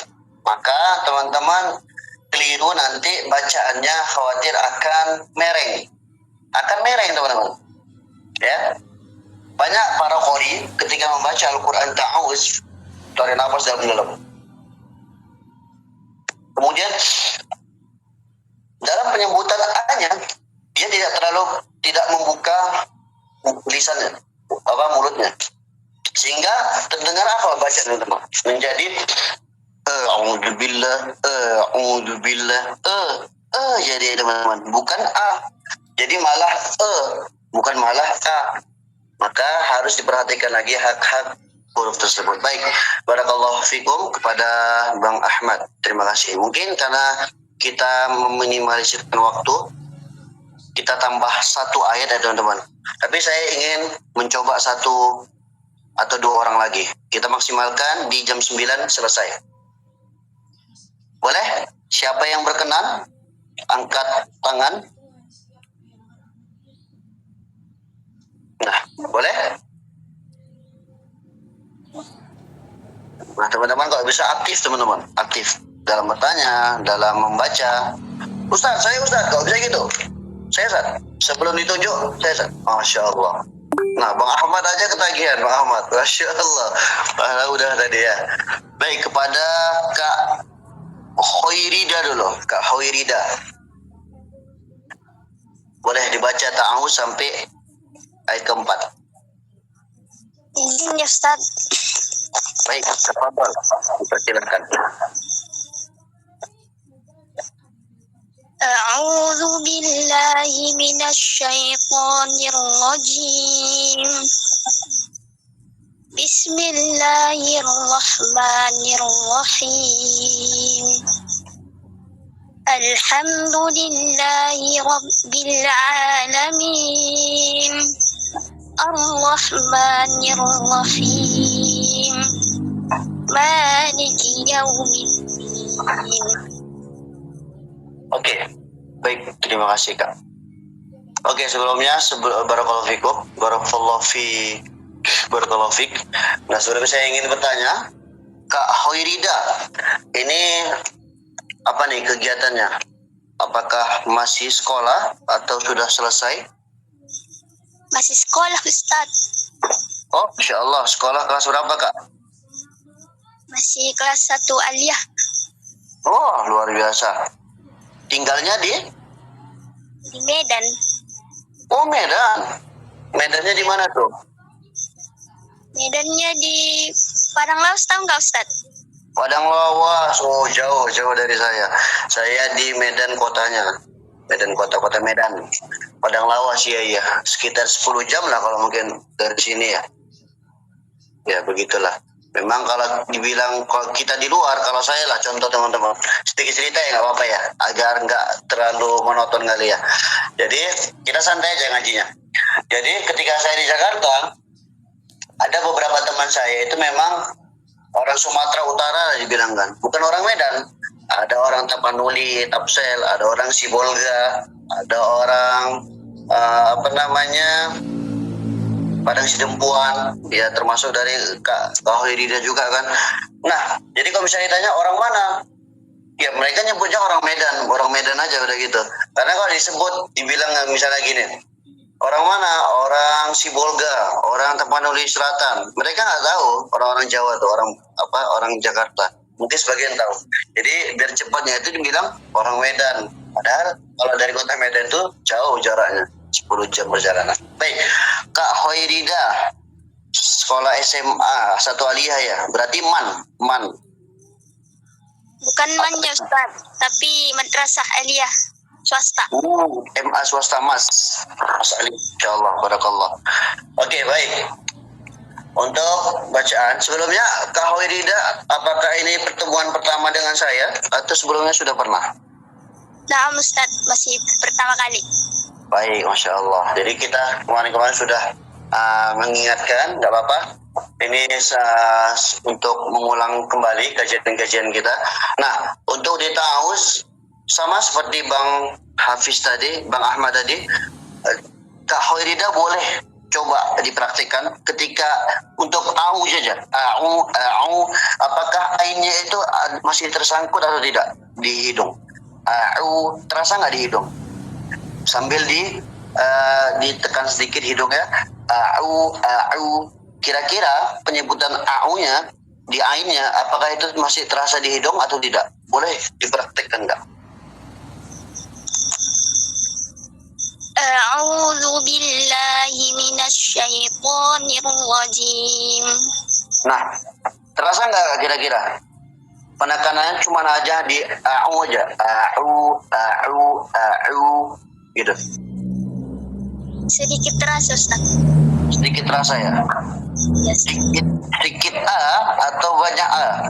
maka teman-teman keliru nanti bacaannya, khawatir akan mereng. Akan mereng teman-teman. Ya. Banyak para qori ketika membaca Al-Quran ta'awuz, tarik nafas dalam-dalam. Kemudian dalam penyebutan A-nya, dia tidak membuka lisannya, mulutnya, sehingga terdengar apa bacaan teman-teman? Menjadi a'udzubillah, jadi teman-teman, bukan a, jadi malah bukan malah a. Maka harus diperhatikan lagi hak-hak huruf tersebut. Baik, barakallahu fikum kepada Bang Ahmad. Terima kasih. Mungkin karena kita meminimalisirkan waktu, kita tambah satu ayat ya teman-teman. Tapi saya ingin mencoba satu atau dua orang lagi. Kita maksimalkan di jam 9 selesai. Boleh? Siapa yang berkenan? Angkat tangan. Nah, boleh? Nah, teman-teman kalau bisa aktif teman-teman. Aktif dalam bertanya, dalam membaca. Ustaz, kalau bisa gitu. Saya Ustaz, sebelum ditunjuk, saya Ustaz. Masya Allah. Nah, Bang Ahmad aja ketagihan, Bang Ahmad. Masya Allah. Udah tadi ya. Baik, kepada Kak Hoirida dulu. Kak Hoirida. Boleh dibaca ta'awuz sampai ayat keempat. Izin ya Ustaz. Baik, tafadhol. Silakan. A'udzu billahi minasy syaithanir rajim. Bismillahirrahmanirrahim. Alhamdulillahi rabbil alamin. Ar-Rahmanir-Rahim. Maliki yaumiddin. Oke, baik, terima kasih Kak. Oke, sebelumnya barakallahu fikum, barakallahu fik. Nah, sebelumnya saya ingin bertanya, Kak Hoirida, ini apa nih kegiatannya? Apakah masih sekolah atau sudah selesai? Masih sekolah Ustaz. Oh, Insya Allah, sekolah kelas berapa Kak? Masih kelas 1 aliyah. Oh, luar biasa. Tinggalnya di Medan. Oh, Medan. Medannya di mana tuh? Medannya di Padang Lawas, tahu nggak Ustaz? Padang Lawas. Oh, jauh dari saya. Saya di Medan kotanya. Medan kota Medan. Padang Lawas ya. Sekitar 10 jam lah kalau mungkin dari sini ya. Ya, begitulah. Memang kalau dibilang kalau kita di luar, kalau saya lah contoh teman-teman, sedikit cerita ya nggak apa-apa ya, agar nggak terlalu monoton kali ya. Jadi kita santai aja ngajinya. Jadi ketika saya di Jakarta, ada beberapa teman saya itu memang orang Sumatera Utara dibilang kan, bukan orang Medan. Ada orang Tapanuli, Tapsel, ada orang Sibolga, ada orang Padang Sidempuan, ya termasuk dari Kak Hoirida juga kan. Nah, jadi kalau misalnya ditanya orang mana, ya mereka nyebutnya orang Medan aja udah gitu. Karena kalau disebut, dibilang misalnya gini, Orang mana? Orang Sibolga, orang Tapanuli Selatan. Mereka nggak tahu orang-orang Jawa tuh, orang Jakarta. Mungkin sebagian tahu. Jadi biar cepatnya itu dibilang orang Medan. Padahal kalau dari kota Medan itu jauh jaraknya, 10 jam perjalanan. Baik, Kak Hoirida, sekolah SMA satu aliyah ya. Berarti man. Bukan manja Ustaz, tapi madrasah aliyah swasta. MA swasta Mas Ali, insyaallah, barakallah. Oke, baik. Untuk bacaan sebelumnya, Kak Hoirida, apakah ini pertemuan pertama dengan saya atau sebelumnya sudah pernah? Nah Ustaz, masih pertama kali. Baik, masya Allah. Jadi kita kemarin sudah mengingatkan, nggak apa-apa. Ini untuk mengulang kembali kajian-kajian kita. Nah, untuk ditahu sama seperti Bang Hafiz tadi, Bang Ahmad tadi, Kak Hoirida boleh coba dipraktikkan ketika untuk au saja. Au, apakah ainnya itu masih tersangkut atau tidak di hidung? Au, terasa nggak di hidung? Sambil ditekan sedikit hidungnya. Au. Kira-kira penyebutan au-nya di ainnya, apakah itu masih terasa di hidung atau tidak? Boleh dipraktikkan nggak? A'udzu billahi minasyaitonir rajim. Nah, terasa nggak kira-kira? Penekanannya cuma aja di au aja. Au, gitu. Sedikit terasa Ustaz. Sedikit terasa ya? Yes. Sedikit A atau banyak A?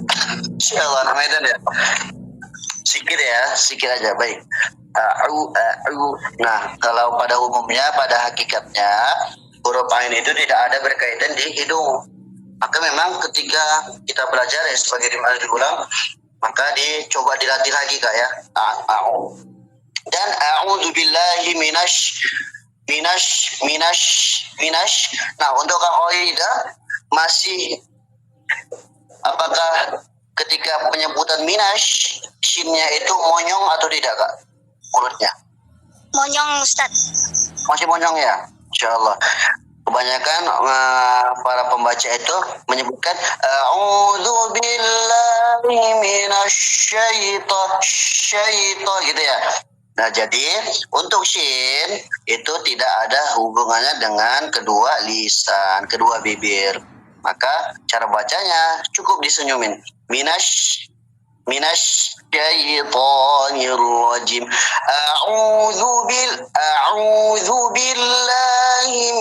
Insyaallah Medan ya. Sedikit aja, baik. Au. Nah, kalau pada umumnya, pada hakikatnya, huruf ain itu tidak ada berkaitan di hidung. Maka memang ketika kita belajar ya, sebagai diulang, maka dicoba dilatih lagi Kak ya. Au. Dan a'udzubillahi minasy. Nah, untuk Kak Hoirida masih, apakah ketika penyebutan minasy, shinnya itu monyong atau tidak Kak? Mulutnya Monyong Ustaz. masih monyong ya? Insyaallah. Kebanyakan para pembaca itu menyebutkan a'udzubillahi minasyaitonir gitu ya. Nah, jadi untuk shin itu tidak ada hubungannya dengan kedua lisan, kedua bibir. Maka cara bacanya cukup disenyumin. Minasyaitonir rajim. A'udzu billahi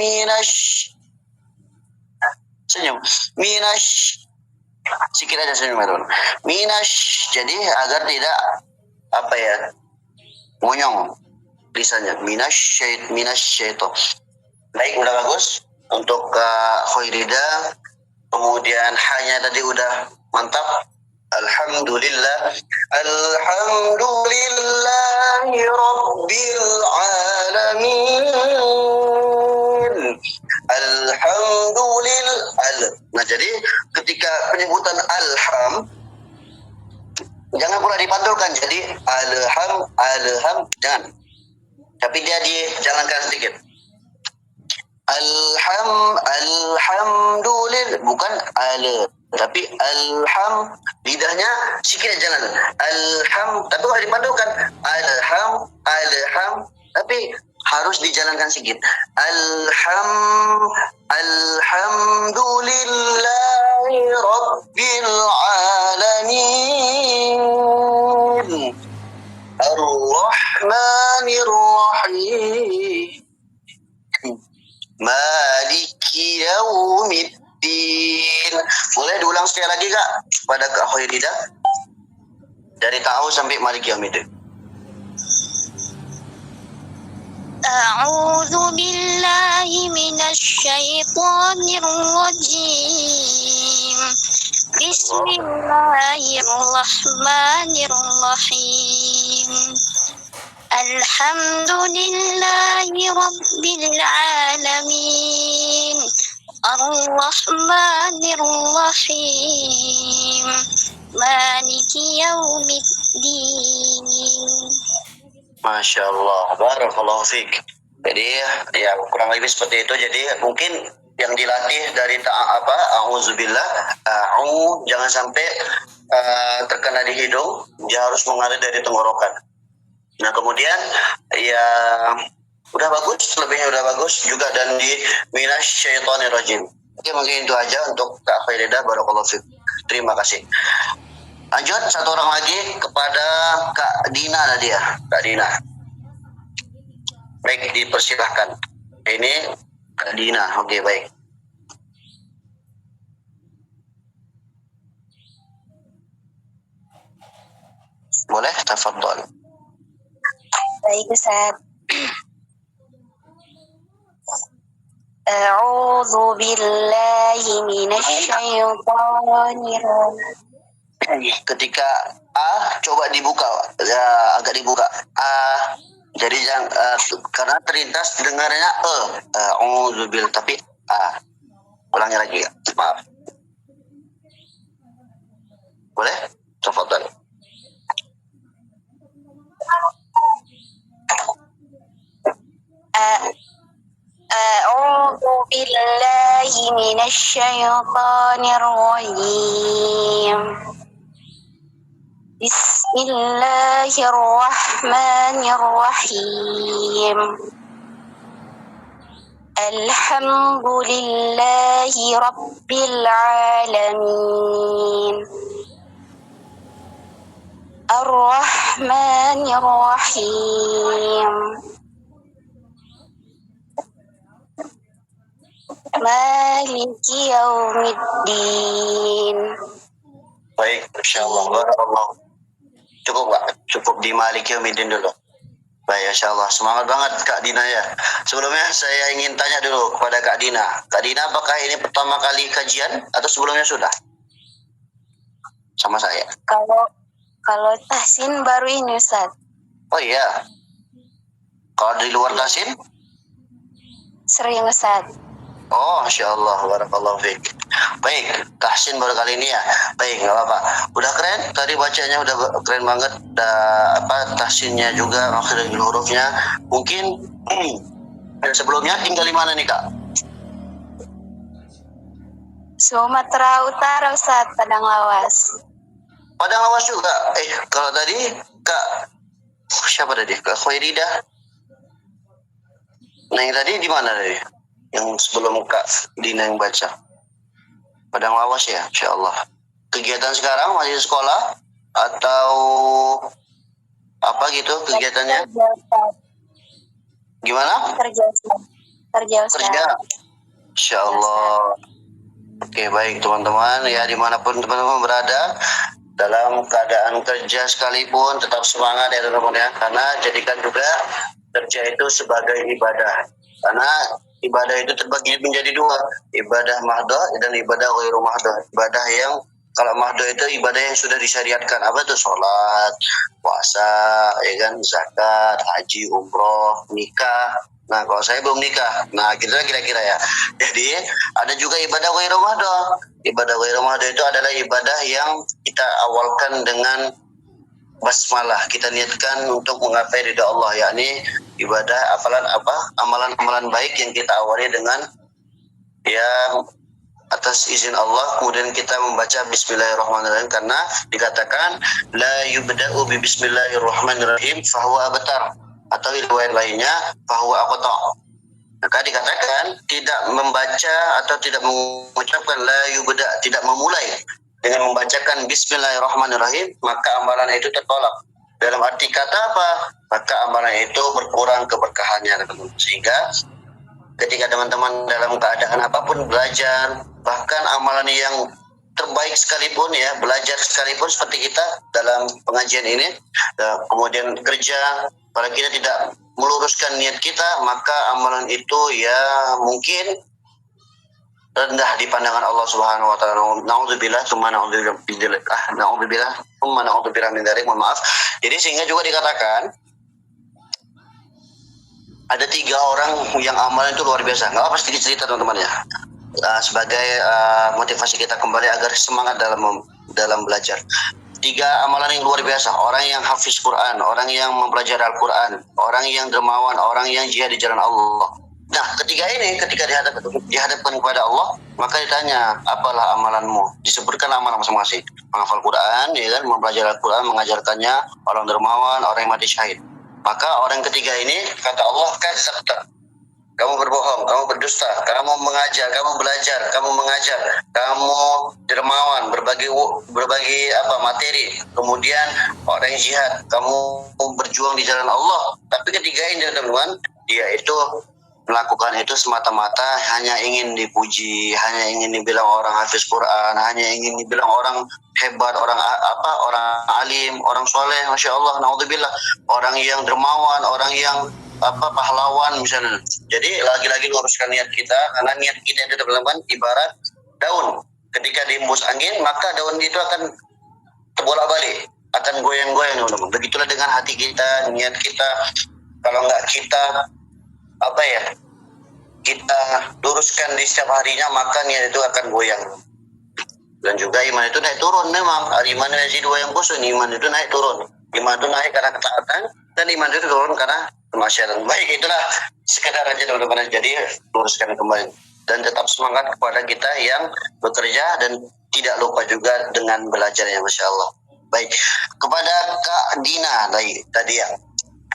senyum. Sikit aja senyum teman. Jadi agar tidak monyong lisannya. Minasyaiton. Baik, udah bagus untuk Kak Hoirida. Kemudian hanya tadi udah mantap. Alhamdulillahi rabbil alamin. Nah, jadi ketika penyebutan alham jangan pula dipantulkan, jadi alham jangan, tapi dia dijalankan sedikit. Alhamdulillah, bukan tapi lidahnya sikit jalan. Tapi kalau dipantulkan alham, tapi harus dijalankan sedikit. Alhamdulillahi rabbil alamin. Ar-Rahmanir Rahim. Maliki yaumiddin. Boleh diulang sekali lagi Kak pada Kak Hoirida dari tahu sampai Maliki yaumiddin. A'udzu billahi minasyaitonir rajim. Bismillahirrahmanirrahim. Alhamdulillahi rabbil alamin. Ar-Rahmanir Rahim. Maliki yaumiddin. Masya Allah, barakallahu fiik. Jadi ya kurang lebih seperti itu. Jadi mungkin yang dilatih dari auzubillah, jangan sampai terkena di hidung, dia harus mengalir dari tenggorokan. Nah kemudian ya udah bagus, lebihnya udah bagus juga, dan di minasyaitonirrajim. Oke, mungkin itu aja untuk Kak Fairida. Barakallahu fiik. Terima kasih. Lanjut satu orang lagi kepada Kak Dina tadi ya, Kak Dina. Baik, dipersilahkan. Ini Kak Dina. Oke, baik. Boleh, tafadhol. Baik Ustaz. A'udzu billahi minasyaitonir rajim. Ketika A coba dibuka, agak dibuka. Jadi yang karena terlintas dengarnya auzubillah, tapi ulangi lagi ya. Maaf. Boleh? Tafadhal. أعوذ بالله من الشيطان الرجيم بسم الله الرحمن الرحيم الحمد لله رب العالمين الرحمن الرحيم Maliki yaumiddin. Baik, insyaallah. Barakallah. Cukup Pak, cukup di Maliki yaumiddin dulu. Baik, insyaallah. Semangat banget Kak Dina ya. Sebelumnya saya ingin tanya dulu kepada Kak Dina. Kak Dina, apakah ini pertama kali kajian atau sebelumnya sudah? Sama saya. Kalau tahsin baru ini Ustaz. Oh iya. Kalau di luar tahsin? Sering Ustaz. Oh, insyaallah. Barakallahu fiik. Baik, tahsin baru kali ini ya. Baik, nggak apa-apa. Udah keren. Tadi bacanya udah keren banget. Tahsinnya juga, makhrajul hurufnya. Mungkin sebelumnya tinggal di mana nih Kak? Sumatera Utara Ustaz, Padang Lawas. Padang Lawas juga. Kalau tadi Kak siapa tadi? Kak Khairida. Nah, yang tadi di mana tadi? Yang sebelum Kak Dina yang baca. Padang Lawas ya, insyaallah. Kegiatan sekarang masih sekolah atau apa gitu kegiatannya? Gimana? Kerja Ustaz. Kerja. Insyaallah. Oke, baik teman-teman ya, dimanapun teman-teman berada, dalam keadaan kerja sekalipun tetap semangat ya teman-teman ya, karena jadikan juga kerja itu sebagai ibadah. Karena ibadah itu terbagi menjadi dua, ibadah mahdoh dan ibadah ghairu mahdoh. Ibadah yang kalau mahdoh itu ibadah yang sudah disyariatkan, apa itu? Sholat, puasa, ya kan, zakat, haji, umroh, nikah. Nah, kalau saya belum nikah. Nah, kira-kira ya. Jadi ada juga ibadah ghairu mahdoh. Ibadah ghairu mahdoh itu adalah ibadah yang kita awalkan dengan basmalah, kita niatkan untuk menggapai ridha Allah, yakni ibadah amalan-amalan baik yang kita awali dengan ya atas izin Allah, kemudian kita membaca bismillahirrahmanirrahim, karena dikatakan la yubda'u bi bismillahirrahmanirrahim fahuwa abtar, atau riwayat lainnya fahuwa aqta. Maka dikatakan tidak membaca atau tidak mengucapkan la yubda', tidak memulai dengan membacakan bismillahirrahmanirrahim, maka amalan itu tertolak. Dalam arti kata apa? Maka amalan itu berkurang keberkahannya, teman-teman. Sehingga ketika teman-teman dalam keadaan apapun belajar, bahkan amalan yang terbaik sekalipun ya, belajar sekalipun seperti kita dalam pengajian ini, kemudian kerja, kalau kita tidak meluruskan niat kita, maka amalan itu ya mungkin rendah di pandangan Allah Subhanahu wa taala. Nauzubillah tsumma nauzubillah min dzalik. Mohon maaf. Jadi sehingga juga dikatakan ada 3 orang yang amalan itu luar biasa. Enggak apa sedikit cerita teman-teman ya. Sebagai motivasi kita kembali agar semangat dalam belajar. tiga amalan yang luar biasa. Orang yang hafiz Quran, orang yang mempelajari Al-Quran, orang yang dermawan, orang yang jihad di jalan Allah. Nah, ketiga ini ketika dihadapkan kepada Allah, maka ditanya, apalah amalanmu? Disebutkan amalan masing-masing. Menghafal Quran, ya kan, mempelajari Al-Quran, mengajarkannya, orang dermawan, orang yang mati syahid. Maka orang ketiga ini kata Allah, kadzabta. Kamu berbohong, kamu berdusta, kamu mengajar, kamu belajar, kamu mengajar, kamu dermawan, berbagi materi, kemudian orang yang jihad, kamu berjuang di jalan Allah. Tapi ketiga ini teman-teman, dia itu melakukan itu semata-mata hanya ingin dipuji, hanya ingin dibilang orang hafiz Quran, hanya ingin dibilang orang hebat, orang alim, orang soleh, masya Allah, naudzubillah, orang yang dermawan, orang yang pahlawan misalnya. Jadi lagi-lagi luruskan niat kita, karena niat kita itu teman-teman ibarat daun. Ketika dihembus angin, maka daun itu akan terbolak-balik, akan goyang-goyang teman-teman. Begitulah dengan hati kita, niat kita. Kalau nggak kita kita luruskan di setiap harinya, maka niat itu akan goyang. Dan juga iman itu naik turun memang. Iman itu dua yang bosan, iman itu naik turun. Iman itu naik karena ketaatan, dan iman itu turun karena kemaksiatan. Baik, itulah sekedar aja teman-teman. Jadi luruskan kembali dan tetap semangat kepada kita yang bekerja, dan tidak lupa juga dengan belajarnya, masya Allah. Baik, kepada Kak Dina tadi ya,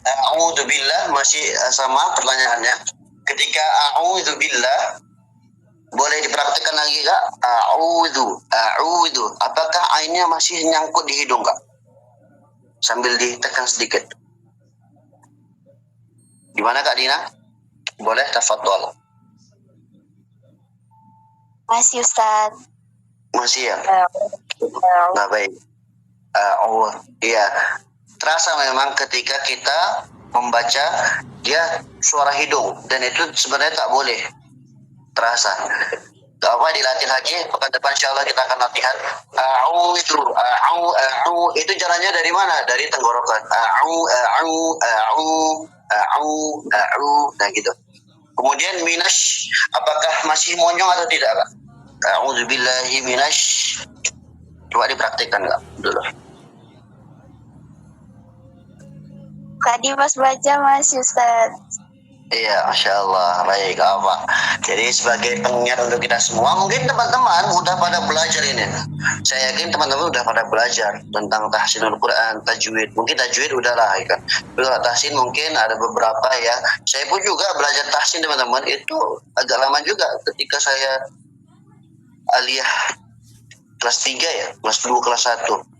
a'udzubillah, masih sama pertanyaannya. Ketika a'udzubillah, boleh dipraktikkan lagi Kak? A'udzu. Apakah ainnya masih nyangkut di hidung Kak? Sambil ditekan sedikit. Gimana Kak Dina? Boleh, tafadhol. Masih Ustaz. Masih ya? Nah, baik. Iya. Terasa memang ketika kita membaca, dia suara hidung, dan itu sebenarnya tak boleh terasa. Gak apa, dilatih lagi. Pekan depan insya Allah kita akan latihan. Itu jalannya dari mana? Dari tenggorokan. Nah gitu. Kemudian minash, apakah masih monyong atau tidak Kak? A'udzubillahi minash. Coba dipraktikkan Kak dulu. Tadi pas baca masih Ustaz. Iya, masya Allah. Baik, apa? Jadi sebagai pengingat untuk kita semua, mungkin teman-teman udah pada belajar ini. Saya yakin teman-teman udah pada belajar tentang tahsinul Quran, tajwid. Mungkin tajwid udahlah, kan. Kalau tahsin mungkin ada beberapa ya. Saya pun juga belajar tahsin teman-teman, itu agak lama juga. Ketika saya aliyah kelas 3 ya, kelas 2, kelas 1.